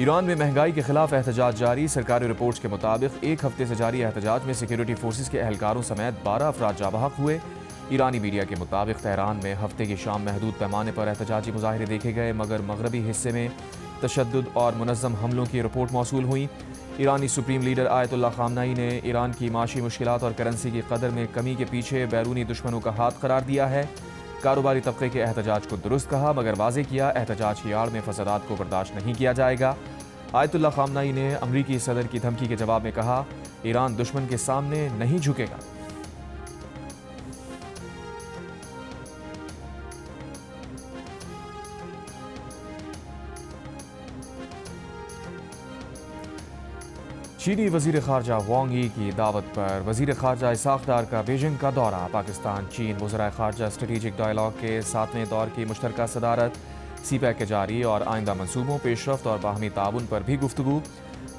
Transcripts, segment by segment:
ایران میں مہنگائی کے خلاف احتجاج جاری۔ سرکاری رپورٹس کے مطابق ایک ہفتے سے جاری احتجاج میں سیکیورٹی فورسز کے اہلکاروں سمیت 12 افراد جاں بحق ہوئے۔ ایرانی میڈیا کے مطابق تہران میں ہفتے کی شام محدود پیمانے پر احتجاجی مظاہرے دیکھے گئے، مگر مغربی حصے میں تشدد اور منظم حملوں کی رپورٹ موصول ہوئی۔ ایرانی سپریم لیڈر آیت اللہ خامنئی نے ایران کی معاشی مشکلات اور کرنسی کی قدر میں کمی کے پیچھے بیرونی دشمنوں کا ہاتھ قرار دیا ہے۔ کاروباری طبقے کے احتجاج کو درست کہا، مگر واضح کیا احتجاج کی آڑ میں فسادات کو برداشت نہیں کیا جائے گا۔ آیت اللہ خامنئی نے امریکی صدر کی دھمکی کے جواب میں کہا، ایران دشمن کے سامنے نہیں جھکے گا۔ چینی وزیر خارجہ وانگ ای کی دعوت پر وزیر خارجہ اسحاق ڈار کا بیجنگ کا دورہ۔ پاکستان چین وزرائے خارجہ اسٹریٹجک ڈائیلاگ کے 7ویں دور کی مشترکہ صدارت۔ سی پیک کے جاری اور آئندہ منصوبوں، پیش رفت اور باہمی تعاون پر بھی گفتگو۔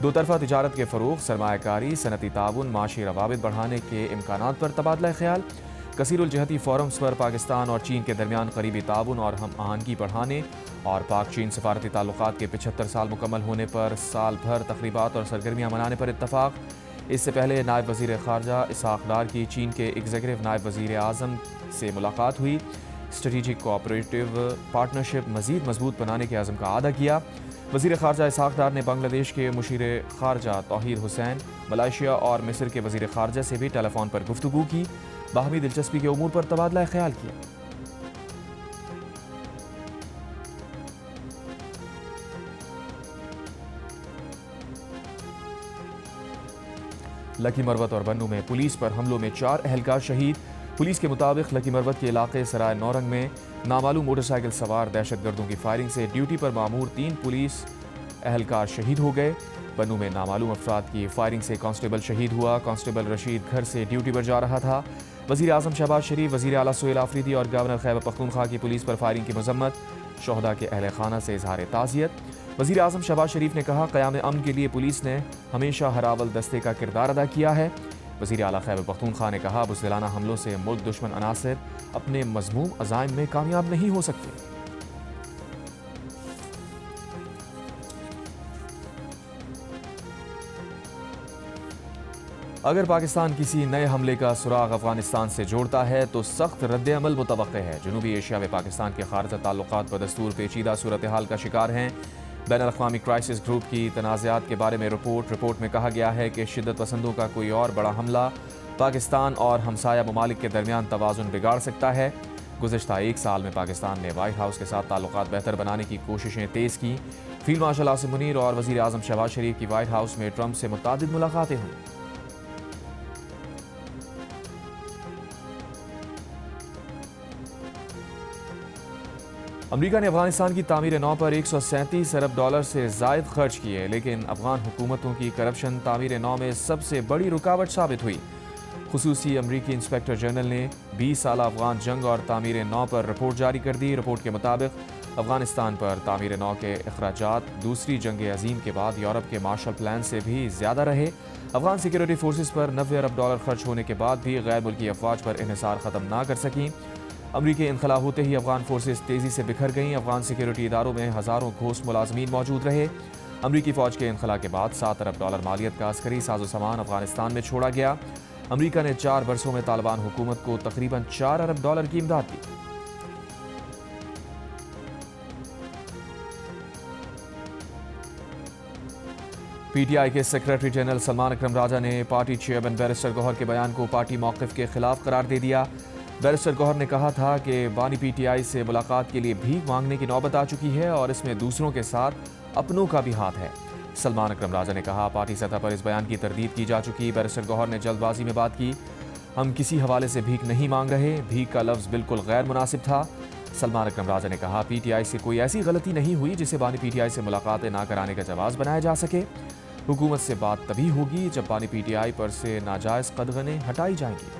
دو طرفہ تجارت کے فروغ، سرمایہ کاری، صنعتی تعاون، معاشی روابط بڑھانے کے امکانات پر تبادلہ خیال۔ کثیر الجہتی فورمز پر پاکستان اور چین کے درمیان قریبی تعاون اور ہم آہنگی بڑھانے اور پاک چین سفارتی تعلقات کے 75 سال مکمل ہونے پر سال بھر تقریبات اور سرگرمیاں منانے پر اتفاق۔ اس سے پہلے نائب وزیر خارجہ اسحاق ڈار کی چین کے ایگزیکٹو نائب وزیر اعظم سے ملاقات ہوئی۔ اسٹریٹجک کوآپریٹو پارٹنرشپ مزید مضبوط بنانے کے عزم کا اعادہ کیا۔ وزیر خارجہ اسحاق ڈار نے بنگلہ دیش کے مشیر خارجہ توحید حسین، ملائیشیا اور مصر کے وزیر خارجہ سے بھی ٹیلی فون پر گفتگو کی، باہمی دلچسپی کے امور پر تبادلہ خیال کیا۔ لکی مروت اور بنوں میں پولیس پر حملوں میں 4 اہلکار شہید۔ پولیس کے مطابق لکی مروت کے علاقے سرائے نورنگ میں نامعلوم موٹر سائیکل سوار دہشت گردوں کی فائرنگ سے ڈیوٹی پر مامور 3 پولیس اہلکار شہید ہو گئے۔ بنوں میں نامعلوم افراد کی فائرنگ سے کانسٹیبل شہید ہوا۔ کانسٹیبل رشید گھر سے ڈیوٹی پر جا رہا تھا۔ وزیر اعظم شہباز شریف، وزیر اعلیٰ سہیل آفریدی اور گورنر خیبر پختونخوا کی پولیس پر فائرنگ کی مذمت۔ شہداء کے اہل خانہ سے اظہار تعزیت۔ وزیر اعظم شہباز شریف نے کہا، قیام امن کے لیے پولیس نے ہمیشہ ہراول دستے کا کردار ادا کیا ہے۔ وزیر اعلیٰ خیبر پختونخوا نے کہا، بزدلانہ حملوں سے ملک دشمن عناصر اپنے مذموم عزائم میں کامیاب نہیں ہو سکتے۔ اگر پاکستان کسی نئے حملے کا سراغ افغانستان سے جوڑتا ہے تو سخت رد عمل متوقع ہے۔ جنوبی ایشیا میں پاکستان کے خارجہ تعلقات بدستور پیچیدہ صورتحال کا شکار ہیں۔ بین الاقوامی کرائسس گروپ کی تنازعات کے بارے میں رپورٹ میں کہا گیا ہے کہ شدت پسندوں کا کوئی اور بڑا حملہ پاکستان اور ہمسایہ ممالک کے درمیان توازن بگاڑ سکتا ہے۔ گزشتہ 1 سال میں پاکستان نے وائٹ ہاؤس کے ساتھ تعلقات بہتر بنانے کی کوششیں تیز کی۔ فیلڈ مارشل عاصم منیر اور وزیر اعظم شہباز شریف کی وائٹ ہاؤس میں ٹرمپ سے متعدد ملاقاتیں ہوئیں۔ امریکہ نے افغانستان کی تعمیر نو پر 137 ارب ڈالر سے زائد خرچ کیے، لیکن افغان حکومتوں کی کرپشن تعمیر نو میں سب سے بڑی رکاوٹ ثابت ہوئی۔ خصوصی امریکی انسپیکٹر جنرل نے 20 سالہ افغان جنگ اور تعمیر نو پر رپورٹ جاری کر دی۔ رپورٹ کے مطابق افغانستان پر تعمیر نو کے اخراجات دوسری جنگ عظیم کے بعد یورپ کے مارشل پلان سے بھی زیادہ رہے۔ افغان سیکیورٹی فورسز پر 90 ارب ڈالر خرچ ہونے کے بعد بھی غیر ملکی افواج پر انحصار ختم نہ کر سکیں۔ امریکی انخلا ہوتے ہی افغان فورسز تیزی سے بکھر گئیں۔ افغان سیکیورٹی اداروں میں ہزاروں گھوست ملازمین موجود رہے۔ امریکی فوج کے انخلا کے بعد 7 ارب ڈالر مالیت کا عسکری ساز و سامان افغانستان میں چھوڑا گیا۔ امریکہ نے 4 برسوں میں طالبان حکومت کو تقریباً 4 ارب ڈالر کی امداد دی۔ پی ٹی آئی کے سیکریٹری جنرل سلمان اکرم راجہ نے پارٹی چیئرمین بیرسٹر گوہر کے بیان کو پارٹی موقف کے خلاف قرار دے دیا۔ بیرسٹر گوہر نے کہا تھا کہ بانی پی ٹی آئی سے ملاقات کے لیے بھیک مانگنے کی نوبت آ چکی ہے اور اس میں دوسروں کے ساتھ اپنوں کا بھی ہاتھ ہے۔ سلمان اکرم راجہ نے کہا، پارٹی سطح پر اس بیان کی تردید کی جا چکی۔ بیرسٹر گوہر نے جلد بازی میں بات کی، ہم کسی حوالے سے بھیک نہیں مانگ رہے، بھیک کا لفظ بالکل غیر مناسب تھا۔ سلمان اکرم راجہ نے کہا، پی ٹی آئی سے کوئی ایسی غلطی نہیں ہوئی جسے بانی پی ٹی آئی سے ملاقاتیں نہ کرانے کا جواز بنایا جا سکے۔ حکومت سے بات تبھی ہوگی جب بانی پی ٹی آئی پر سے ناجائز قدغنیں ہٹائی جائیں گی۔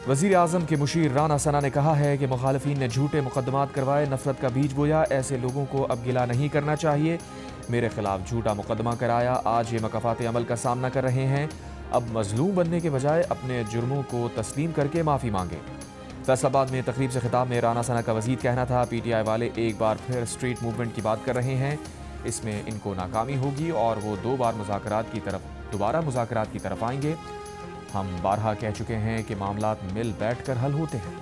وزیر اعظم کے مشیر رانا ثنا نے کہا ہے کہ مخالفین نے جھوٹے مقدمات کروائے، نفرت کا بیج بویا، ایسے لوگوں کو اب گلہ نہیں کرنا چاہیے۔ میرے خلاف جھوٹا مقدمہ کرایا، آج یہ مکافات عمل کا سامنا کر رہے ہیں، اب مظلوم بننے کے بجائے اپنے جرموں کو تسلیم کر کے معافی مانگے۔ فیصل آباد میں تقریب سے خطاب میں رانا ثنا کا مزید کہنا تھا، پی ٹی آئی والے ایک بار پھر اسٹریٹ موومنٹ کی بات کر رہے ہیں، اس میں ان کو ناکامی ہوگی اور وہ دوبارہ مذاکرات کی طرف آئیں گے۔ ہم بارہا کہہ چکے ہیں کہ معاملات مل بیٹھ کر حل ہوتے ہیں۔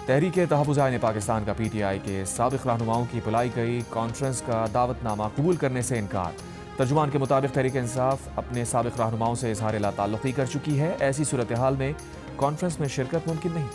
تحریک تحفظ آئین پاکستان کا پی ٹی آئی کے سابق رہنماؤں کی بلائی گئی کانفرنس کا دعوت نامہ قبول کرنے سے انکار۔ ترجمان کے مطابق تحریک انصاف اپنے سابق رہنماؤں سے اظہار لا تعلقی کر چکی ہے، ایسی صورتحال میں کانفرنس میں شرکت ممکن نہیں۔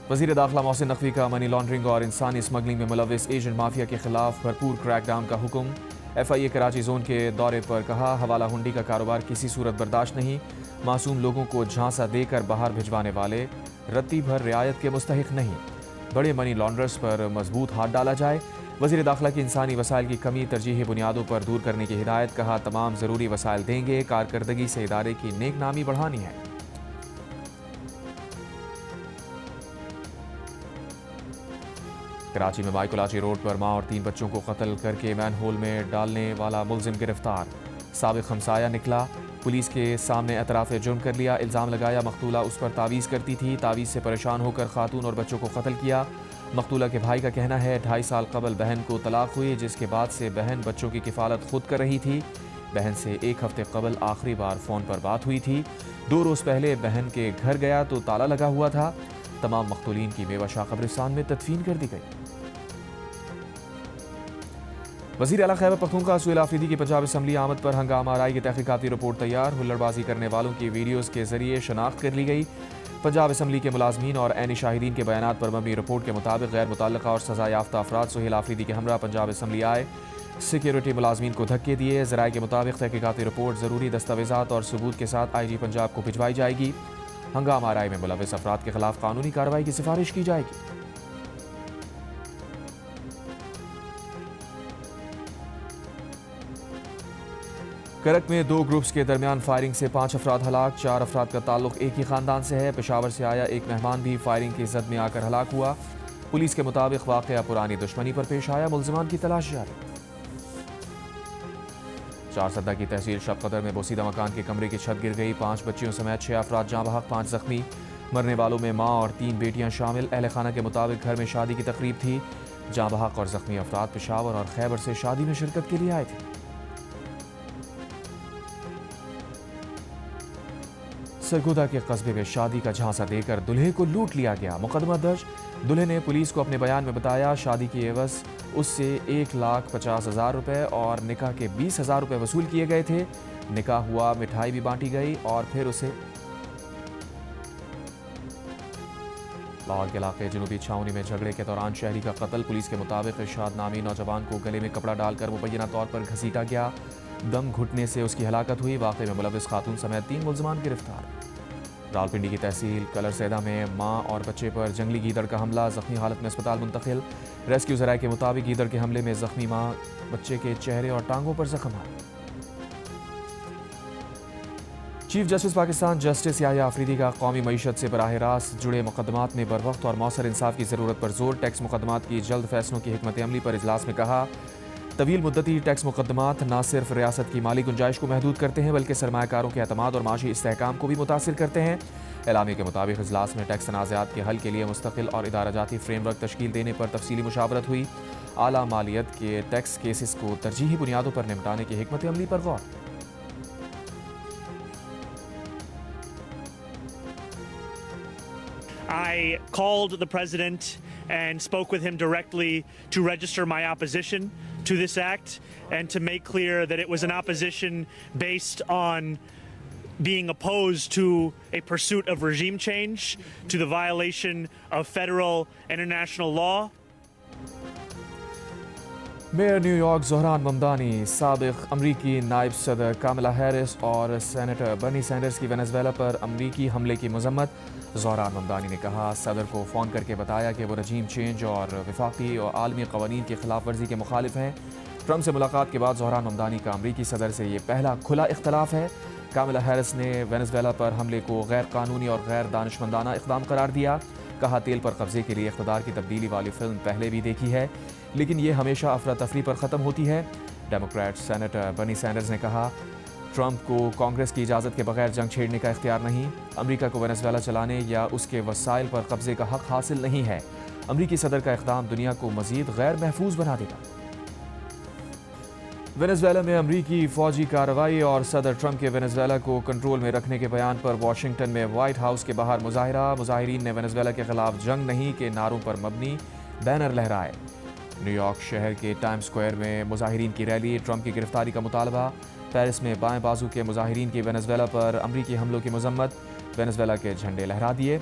وزیر داخلہ محسن نقوی کا منی لانڈرنگ اور انسانی اسمگلنگ میں ملوث ایجنٹ مافیا کے خلاف بھرپور کریک ڈاؤن کا حکم۔ ایف آئی اے کراچی زون کے دورے پر کہا، حوالہ ہنڈی کا کاروبار کسی صورت برداشت نہیں، معصوم لوگوں کو جھانسا دے کر باہر بھجوانے والے رتی بھر رعایت کے مستحق نہیں، بڑے منی لانڈررز پر مضبوط ہاتھ ڈالا جائے۔ وزیر داخلہ کی انسانی وسائل کی کمی ترجیحی بنیادوں پر دور کرنے کی ہدایت، کہا تمام ضروری وسائل دیں گے، کارکردگی سے ادارے کی نیک نامی بڑھانی ہے۔ کراچی میں مائیکولاچی روڈ پر ماں اور 3 بچوں کو قتل کر کے مین ہول میں ڈالنے والا ملزم گرفتار، سابق ہمسایہ نکلا، پولیس کے سامنے اعتراف جرم کر لیا، الزام لگایا مقتولہ اس پر تعویذ کرتی تھی، تعویذ سے پریشان ہو کر خاتون اور بچوں کو قتل کیا۔ مقتولہ کے بھائی کا کہنا ہے 2.5 سال قبل بہن کو طلاق ہوئی، جس کے بعد سے بہن بچوں کی کفالت خود کر رہی تھی، بہن سے 1 ہفتے قبل آخری بار فون پر بات ہوئی تھی، 2 روز پہلے بہن کے گھر گیا تو تالا لگا ہوا تھا۔ تمام مقتولین کی میوہ شاہ قبرستان میں تدفین کر دی گئی۔ وزیر اعلیٰ خیبر پختونخوا سہیل آفریدی کی پنجاب اسمبلی آمد پر ہنگامہ آرائی کی تحقیقاتی رپورٹ تیار، ہلڑ بازی کرنے والوں کی ویڈیوز کے ذریعے شناخت کر لی گئی۔ پنجاب اسمبلی کے ملازمین اور عینی شاہدین کے بیانات پر مبنی رپورٹ کے مطابق غیر متعلقہ اور سزا یافتہ افراد سہیل آفریدی کے ہمراہ پنجاب اسمبلی آئے، سیکیورٹی ملازمین کو دھکے دیے۔ ذرائع کے مطابق تحقیقاتی رپورٹ ضروری دستاویزات اور ثبوت کے ساتھ آئی جی پنجاب کو بھجوائی جائے گی۔ ہنگامہ آرائی میں ملوث افراد کے خلاف قانونی کارروائی کی سفارش کی جائے گی۔ کرک میں 2 گروپس کے درمیان فائرنگ سے 5 افراد ہلاک، 4 افراد کا تعلق ایک ہی خاندان سے ہے۔ پشاور سے آیا ایک مہمان بھی فائرنگ کی زد میں آ کر ہلاک ہوا۔ پولیس کے مطابق واقعہ پرانی دشمنی پر پیش آیا، ملزمان کی تلاش جاری۔ 4 سدہ کی تحصیل شب قدر میں بوسیدہ مکان کے کمرے کی چھت گر گئی، 5 بچیوں سمیت 6 افراد جاں بحق، 5 زخمی۔ مرنے والوں میں ماں اور 3 بیٹیاں شامل۔ اہل خانہ کے مطابق گھر میں شادی کی تقریب تھی، جاں بحق اور زخمی افراد پشاور اور خیبر سے شادی میں شرکت کے لیے آئے تھے۔ سرگودا کے قصبے میں شادی کا جھانسا دے کر دلہے کو لوٹ لیا گیا، مقدمہ درج۔ دلہے نے پولیس کو اپنے بیان میں بتایا شادی کی عوض اس سے 1,50,000 روپے اور نکاح کے 20,000 روپے وصول کیے گئے تھے۔ نکاح ہوا، مٹھائی بھی بانٹی گئی اور پھر اسے لاہور کے علاقے جنوبی چھاؤنی میں جھگڑے کے دوران شہری کا قتل۔ پولیس کے مطابق ارشاد نامی نوجوان کو گلے میں کپڑا ڈال کر مبینہ طور پر گھسیٹا گیا، دم گھٹنے سے اس کی ہلاکت ہوئی۔ واقعے میں ملوث خاتون سمیت 3 ملزمان گرفتار۔ راولپنڈی کی تحصیل کلر سیدہ میں ماں اور بچے پر جنگلی گیدڑ کا حملہ، زخمی حالت میں اسپتال منتقل۔ ریسکیو ذرائع کے مطابق گیدڑ کے حملے میں زخمی ماں بچے کے چہرے اور ٹانگوں پر زخم آئے۔ چیف جسٹس پاکستان جسٹس یحییٰ آفریدی کا قومی معیشت سے براہ راست جڑے مقدمات میں بروقت اور مؤثر انصاف کی ضرورت پر زور۔ ٹیکس مقدمات کی جلد فیصلوں کی حکمت عملی پر اجلاس میں کہا، طویل مدتی ٹیکس مقدمات نہ صرف ریاست کی مالی گنجائش کو محدود کرتے ہیں بلکہ سرمایہ کاروں کے اعتماد اور معاشی استحکام کو بھی متاثر کرتے ہیں۔ اعلامیے کے مطابق اجلاس میں ٹیکس تنازعات کے حل کے لیے مستقل اور ادارہ جاتی فریم ورک تشکیل دینے پر تفصیلی مشاورت ہوئی۔ اعلیٰ مالیت کے ٹیکس کیسز کو ترجیحی بنیادوں پر نمٹانے کی حکمت عملی پر غور۔ I called the president and spoke with him directly to register my opposition to this act and to make clear that it was an opposition based on being opposed to a pursuit of regime change, to the violation of federal and international law. Mayor New York Zohran Mamdani, سابق امریکی نائب صدر Kamala Harris اور senator Bernie Sanders کی Venezuela پر امریکی حملے کی مذمت۔ زہران ممدانی نے کہا صدر کو فون کر کے بتایا کہ وہ رجیم چینج اور وفاقی اور عالمی قوانین کی خلاف ورزی کے مخالف ہیں۔ ٹرمپ سے ملاقات کے بعد زہران ممدانی کا امریکی صدر سے یہ پہلا کھلا اختلاف ہے۔ کاملا ہیرس نے وینزویلا پر حملے کو غیر قانونی اور غیر دانشمندانہ اقدام قرار دیا. کہا تیل پر قبضے کے لیے اقتدار کی تبدیلی والی فلم پہلے بھی دیکھی ہے لیکن یہ ہمیشہ افراتفری پر ختم ہوتی ہے. ڈیموکریٹ سینیٹر برنی سینڈرز نے کہا ٹرمپ کو کانگریس کی اجازت کے بغیر جنگ چھیڑنے کا اختیار نہیں. امریکہ کو وینزویلا چلانے یا اس کے وسائل پر قبضے کا حق حاصل نہیں ہے. امریکی صدر کا اقدام دنیا کو مزید غیر محفوظ بنا دے گا. وینزویلا میں امریکی فوجی کارروائی اور صدر ٹرمپ کے وینزویلا کو کنٹرول میں رکھنے کے بیان پر واشنگٹن میں وائٹ ہاؤس کے باہر مظاہرہ. مظاہرین نے وینزویلا کے خلاف جنگ نہیں کے نعروں پر مبنی بینر لہرائے. نیو یارک شہر کے ٹائم سکوائر میں مظاہرین کی ریلی. ٹرمپ کی گرفتاری کا مطالبہ. پیرس میں بائیں بازو کے مظاہرین کی وینزویلا پر امریکی حملوں کی مذمت. وینزویلا کے جھنڈے لہرا دیے.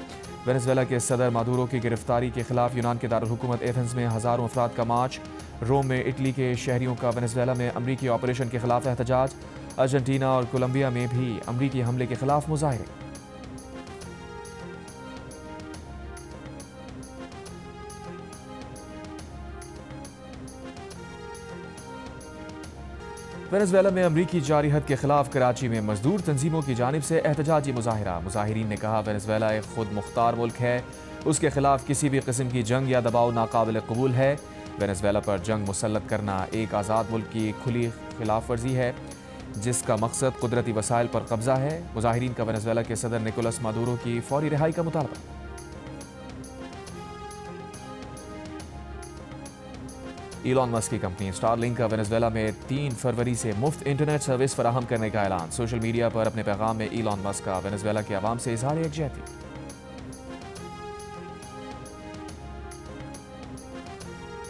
وینزویلا کے صدر مادورو کی گرفتاری کے خلاف یونان کے دارالحکومت ایتھنز میں ہزاروں افراد کا مارچ. روم میں اٹلی کے شہریوں کا وینزویلا میں امریکی آپریشن کے خلاف احتجاج. ارجنٹینا اور کولمبیا میں بھی امریکی حملے کے خلاف مظاہرے. وینزویلا میں امریکی جاری حد کے خلاف کراچی میں مزدور تنظیموں کی جانب سے احتجاجی مظاہرہ. مظاہرین نے کہا وینزویلا ایک خود مختار ملک ہے, اس کے خلاف کسی بھی قسم کی جنگ یا دباؤ ناقابل قبول ہے. وینزویلا پر جنگ مسلط کرنا ایک آزاد ملک کی کھلی خلاف ورزی ہے جس کا مقصد قدرتی وسائل پر قبضہ ہے. مظاہرین کا وینزویلا کے صدر نکولس مادورو کی فوری رہائی کا مطالبہ. ایلان مسک کی کمپنی سٹار لنک کا وینزویلا میں 3 فروری سے مفت انٹرنیٹ سروس فراہم کرنے کا اعلان. سوشل میڈیا پر اپنے پیغام میں ایلان مسک کا وینزویلا کے عوام سے اظہار یکجہتی.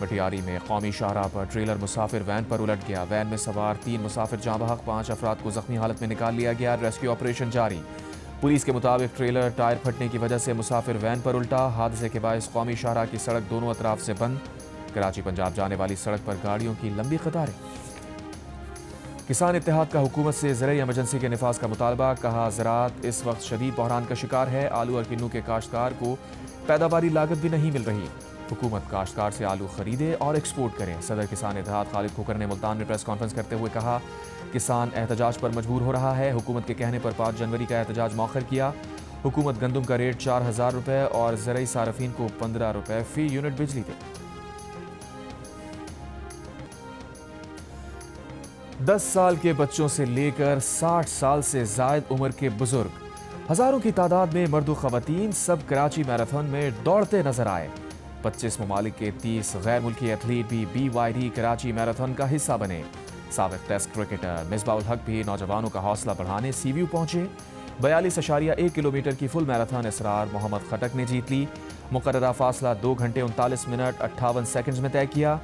مٹیاری میں قومی شاہراہ پر ٹریلر مسافر وین پر الٹ گیا. وین میں سوار 3 مسافر جاں بحق, 5 افراد کو زخمی حالت میں نکال لیا گیا. ریسکیو آپریشن جاری. پولیس کے مطابق ٹریلر ٹائر پھٹنے کی وجہ سے مسافر وین پر الٹا. حادثے کے باعث قومی شاہراہ کی سڑک دونوں اطراف سے بند. کراچی پنجاب جانے والی سڑک پر گاڑیوں کی لمبی قطاریں. کسان اتحاد کا حکومت سے زرعی ایمرجنسی کے نفاذ کا مطالبہ. کہا زراعت اس وقت شدید بحران کا شکار ہے. آلو اور کنو کے کاشتکار کو پیداواری لاگت بھی نہیں مل رہی. حکومت کاشتکار سے آلو خریدے اور ایکسپورٹ کرے. صدر کسان اتحاد خالد کھوکھر نے ملتان میں پریس کانفرنس کرتے ہوئے کہا کسان احتجاج پر مجبور ہو رہا ہے. حکومت کے کہنے پر 5 جنوری کا احتجاج مؤخر کیا. حکومت گندم کا ریٹ 4000 روپے اور زرعی صارفین کو 15 روپے فی یونٹ بجلی دے. 10 سال کے بچوں سے لے کر 60 سال سے زائد عمر کے بزرگ, ہزاروں کی تعداد میں مرد و خواتین سب کراچی میراتھن میں دوڑتے نظر آئے. 25 ممالک کے 30 غیر ملکی ایتھلیٹ بھی BYD کراچی میراتھن کا حصہ بنے. سابق ٹیسٹ کرکٹر مصباح الحق بھی نوجوانوں کا حوصلہ بڑھانے سی ویو پہنچے. 42.1 کلومیٹر کی فل میراتھن اسرار محمد خٹک نے جیت لی. مقررہ فاصلہ 2 گھنٹے 39 منٹ 58 سیکنڈز میں طے کیا.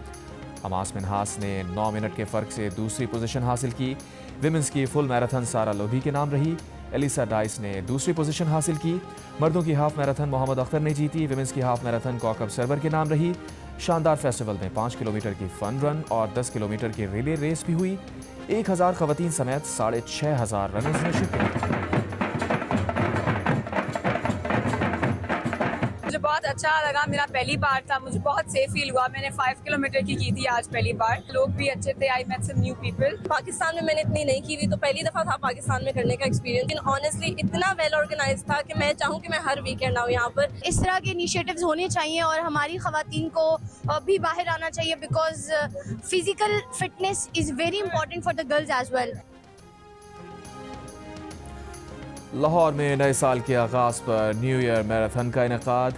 حماس منہاس نے 9 منٹ کے فرق سے دوسری پوزیشن حاصل کی. ویمنز کی فل میراتھن سارا لوبھی کے نام رہی. ایلیسا ڈائس نے دوسری پوزیشن حاصل کی. مردوں کی ہاف میراتھن محمد اختر نے جیتی. ویمنز کی ہاف میراتھن کوکب سرور کے نام رہی. شاندار فیسٹیول میں 5 کلومیٹر کی فن رن اور 10 کلومیٹر کی ریلے ریس بھی ہوئی. 1000 خواتین سمیت 6500 رنرز نے شرکت کی. مجھے بہت اچھا لگا, میرا پہلی بار تھا, مجھے بہت سیف فیل ہوا. میں نے 5 کلومیٹر کی تھی آج پہلی بار. لوگ بھی اچھے تھے. I met some new people. Pakistan میں نے اتنی نہیں کی ہوئی, تو پہلی دفعہ تھا پاکستان میں کرنے کا ایکسپیرینس. لیکن آنیسٹلی اتنا ویل آرگنائز تھا کہ میں چاہوں کہ میں ہر ویکینڈ آؤں یہاں پر. اس طرح کے انیشیٹوز ہونے چاہیے اور ہماری خواتین کو بھی باہر آنا چاہیے, because physical fitness is very important for the girls as well. Lahore میں نئے سال کے آغاز پر نیو ایئر میراتھن کا انعقاد.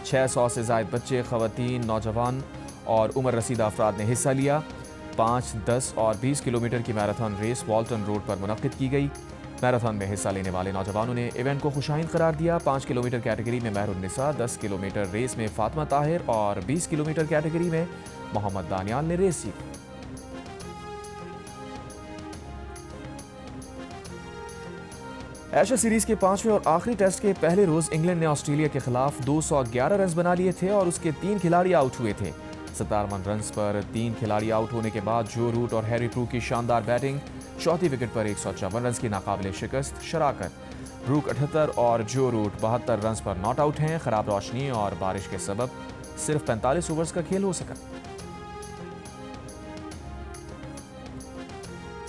600 سے زائد بچے, خواتین, نوجوان اور عمر رسیدہ افراد نے حصہ لیا. 5, 10 اور 20 کلومیٹر کی میراتھن ریس والٹن روڈ پر منعقد کی گئی. میراتھن میں حصہ لینے والے نوجوانوں نے ایونٹ کو خوش آئند قرار دیا. 5 کلومیٹر کیٹیگری میں مہر النساء, 10 کلومیٹر ریس میں فاطمہ طاہر اور 20 کلومیٹر کیٹیگری میں محمد دانیال نے ریس جیتی. ایشیا سیریز کے 5ویں اور آخری ٹیسٹ کے پہلے روز انگلینڈ نے آسٹریلیا کے خلاف 211 رنز بنا لیے تھے اور اس کے 3 کھلاڑی آؤٹ ہوئے تھے. 57 رنز پر 3 کھلاڑی آؤٹ ہونے کے بعد جو روٹ اور ہیری پروک کی شاندار بیٹنگ. چوتھی وکٹ پر 154 رنز کی ناقابل شکست شراکت. روک 78 اور جو روٹ 72 رنز پر ناٹ آؤٹ ہیں. خراب روشنی اور بارش کے سبب صرف 45 اوورز کا کھیل ہو سکا.